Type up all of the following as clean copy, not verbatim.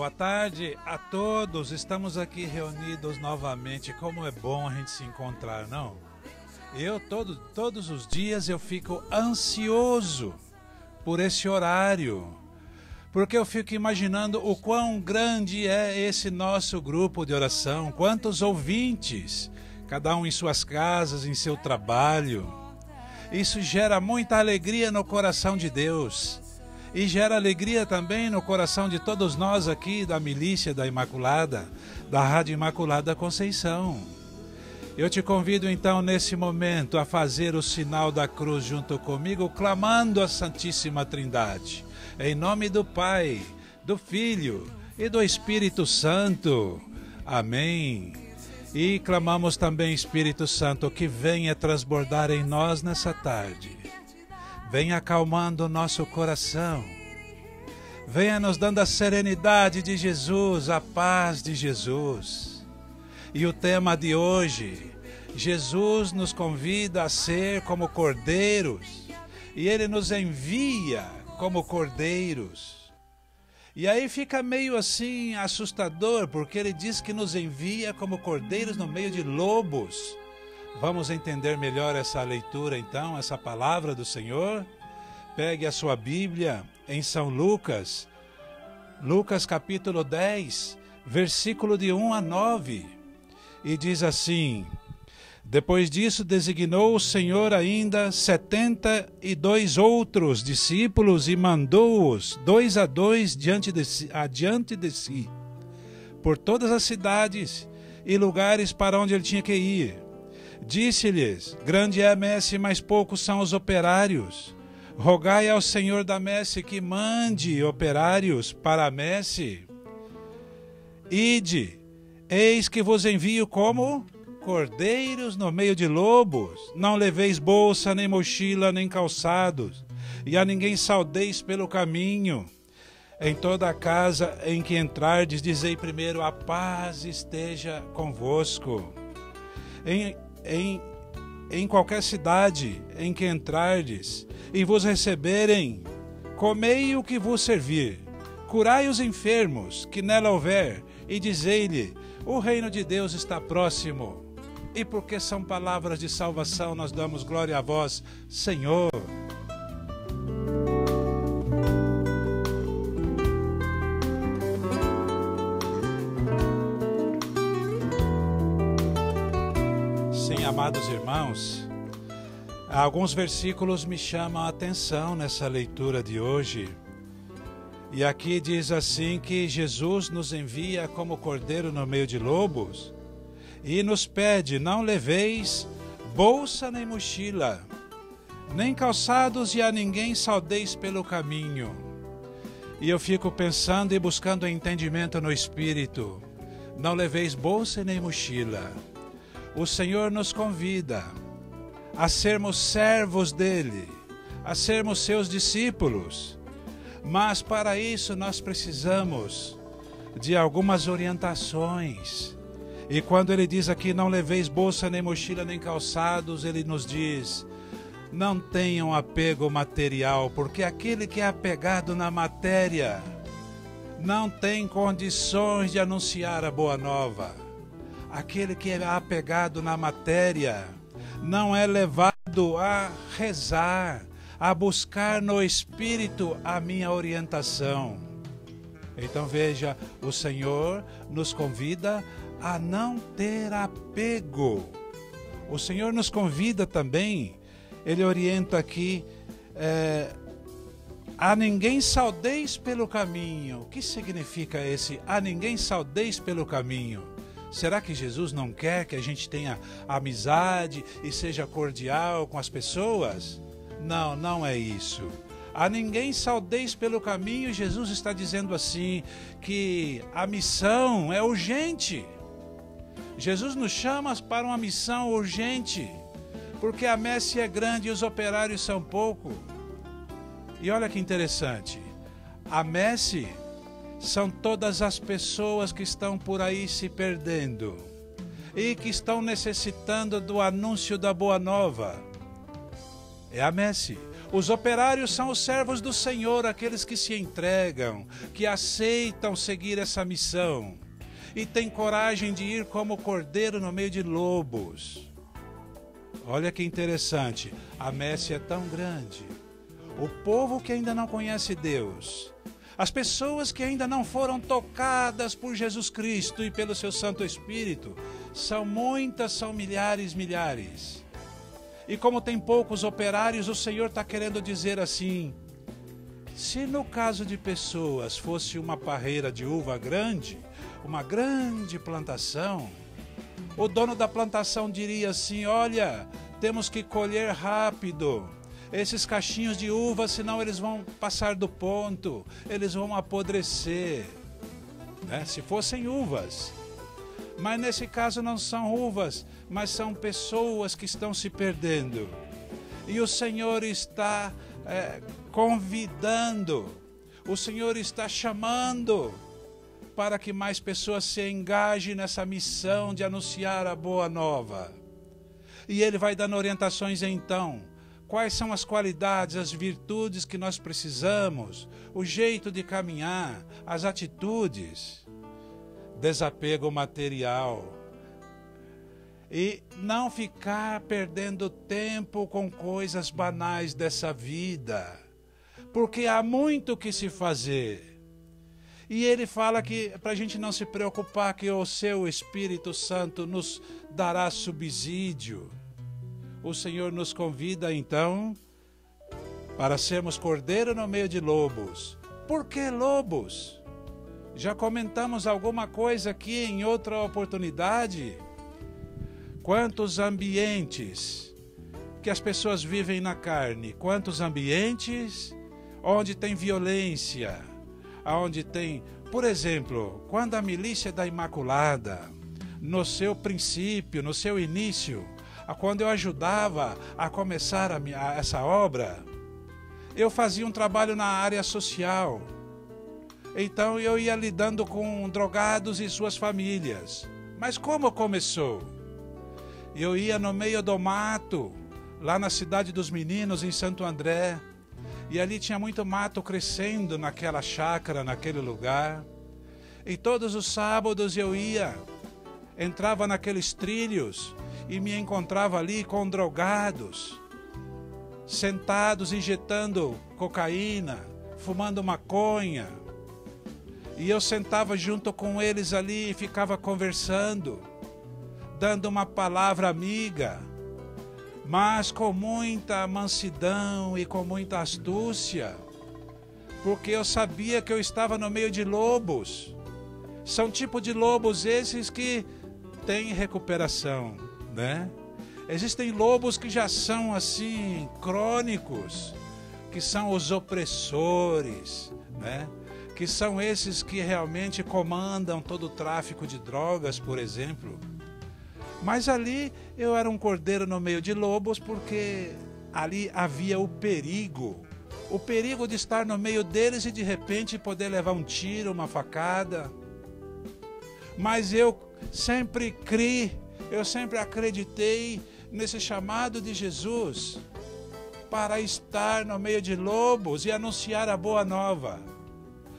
Boa tarde a todos, estamos aqui reunidos novamente. Como é bom a gente se encontrar, não? Todos os dias eu fico ansioso por esse horário, porque eu fico imaginando o quão grande é esse nosso grupo de oração, quantos ouvintes, cada um em suas casas, em seu trabalho. Isso gera muita alegria no coração de Deus. E gera alegria também no coração de todos nós aqui da Milícia da Imaculada, da Rádio Imaculada Conceição. Eu te convido então nesse momento a fazer o sinal da cruz junto comigo, clamando a Santíssima Trindade. Em nome do Pai, do Filho e do Espírito Santo. Amém. E clamamos também, Espírito Santo, que venha transbordar em nós nessa tarde. Venha acalmando o nosso coração. Venha nos dando a serenidade de Jesus, a paz de Jesus. E o tema de hoje, Jesus nos convida a ser como cordeiros. E Ele nos envia como cordeiros. E aí fica meio assim assustador, porque Ele diz que nos envia como cordeiros no meio de lobos. Vamos entender melhor essa leitura então, essa palavra do Senhor? Pegue a sua Bíblia em São Lucas, Lucas capítulo 10, versículo de 1 a 9, e diz assim: Depois disso designou o Senhor ainda 72 outros discípulos e mandou-os 2 a 2 adiante de si, por todas as cidades e lugares para onde ele tinha que ir. Disse-lhes: Grande é a messe, mas poucos são os operários. Rogai ao Senhor da messe que mande operários para a messe. Ide, eis que vos envio como cordeiros no meio de lobos. Não leveis bolsa, nem mochila, nem calçados, e a ninguém saudeis pelo caminho. Em toda a casa em que entrardes, dizei primeiro: a paz esteja convosco. Em qualquer cidade em que entrardes e vos receberem, comei o que vos servir, curai os enfermos que nela houver, e dizei-lhe: o reino de Deus está próximo. E porque são palavras de salvação, nós damos glória a vós, Senhor. Amados irmãos, alguns versículos me chamam a atenção nessa leitura de hoje. E aqui diz assim que Jesus nos envia como cordeiro no meio de lobos e nos pede: não leveis bolsa nem mochila, nem calçados, e a ninguém saudeis pelo caminho. E eu fico pensando e buscando entendimento no Espírito. Não leveis bolsa nem mochila. O Senhor nos convida a sermos servos dEle, a sermos seus discípulos. Mas para isso nós precisamos de algumas orientações. E quando Ele diz aqui: não leveis bolsa, nem mochila, nem calçados, Ele nos diz: não tenham apego material, porque aquele que é apegado na matéria não tem condições de anunciar a boa nova. Aquele que é apegado na matéria não é levado a rezar, a buscar no Espírito a minha orientação. Então veja, o Senhor nos convida a não ter apego. O Senhor nos convida também, Ele orienta aqui, a ninguém saudeis pelo caminho. O que significa esse a ninguém saudeis pelo caminho? Será que Jesus não quer que a gente tenha amizade e seja cordial com as pessoas? Não, não é isso. A ninguém saudeis pelo caminho, Jesus está dizendo assim, que a missão é urgente. Jesus nos chama para uma missão urgente, porque a messe é grande e os operários são poucos. E olha que interessante, a messe são todas as pessoas que estão por aí se perdendo e que estão necessitando do anúncio da Boa Nova. É a messe. Os operários são os servos do Senhor, aqueles que se entregam, que aceitam seguir essa missão e têm coragem de ir como cordeiro no meio de lobos. Olha que interessante, a messe é tão grande. O povo que ainda não conhece Deus, as pessoas que ainda não foram tocadas por Jesus Cristo e pelo seu Santo Espírito, são muitas, são milhares. E como tem poucos operários, o Senhor está querendo dizer assim: se no caso de pessoas fosse uma parreira de uva grande, uma grande plantação, o dono da plantação diria assim: olha, temos que colher rápido esses cachinhos de uva, senão eles vão passar do ponto, eles vão apodrecer, né? Se fossem uvas. Mas nesse caso não são uvas, mas são pessoas que estão se perdendo. E o Senhor está convidando, o Senhor está chamando para que mais pessoas se engajem nessa missão de anunciar a boa nova. E Ele vai dando orientações então. Quais são as qualidades, as virtudes que nós precisamos, o jeito de caminhar, as atitudes. Desapego material e não ficar perdendo tempo com coisas banais dessa vida, porque há muito que se fazer. E ele fala que para a gente não se preocupar, que o seu Espírito Santo nos dará subsídio. O Senhor nos convida então para sermos cordeiro no meio de lobos. Por que lobos? Já comentamos alguma coisa aqui em outra oportunidade. Quantos ambientes que as pessoas vivem na carne, quantos ambientes onde tem violência, onde tem, por exemplo, quando a Milícia da Imaculada, no seu princípio, no seu início, quando eu ajudava a começar essa obra, eu fazia um trabalho na área social. Então eu ia lidando com drogados e suas famílias. Mas como começou? Eu ia no meio do mato, lá na Cidade dos Meninos, em Santo André. E ali tinha muito mato crescendo naquela chácara, naquele lugar. E todos os sábados eu ia, entrava naqueles trilhos e me encontrava ali com drogados, sentados injetando cocaína, fumando maconha. E eu sentava junto com eles ali e ficava conversando, dando uma palavra amiga, mas com muita mansidão e com muita astúcia, porque eu sabia que eu estava no meio de lobos. São tipo de lobos esses que têm recuperação, né? Existem lobos que já são assim, crônicos, que são os opressores, né? Que são esses que realmente comandam todo o tráfico de drogas, por exemplo. Mas ali eu era um cordeiro no meio de lobos, porque ali havia o perigo de estar no meio deles e de repente poder levar um tiro, uma facada. Mas eu sempre criei, eu sempre acreditei nesse chamado de Jesus para estar no meio de lobos e anunciar a boa nova.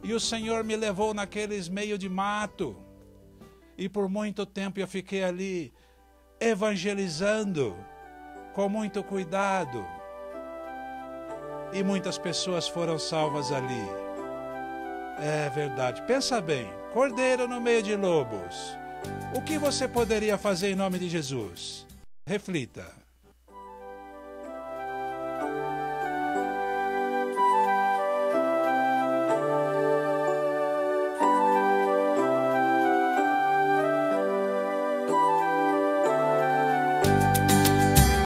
E o Senhor me levou naqueles meio de mato. E por muito tempo eu fiquei ali evangelizando com muito cuidado. E muitas pessoas foram salvas ali. É verdade. Pensa bem, cordeiro no meio de lobos. O que você poderia fazer em nome de Jesus? Reflita.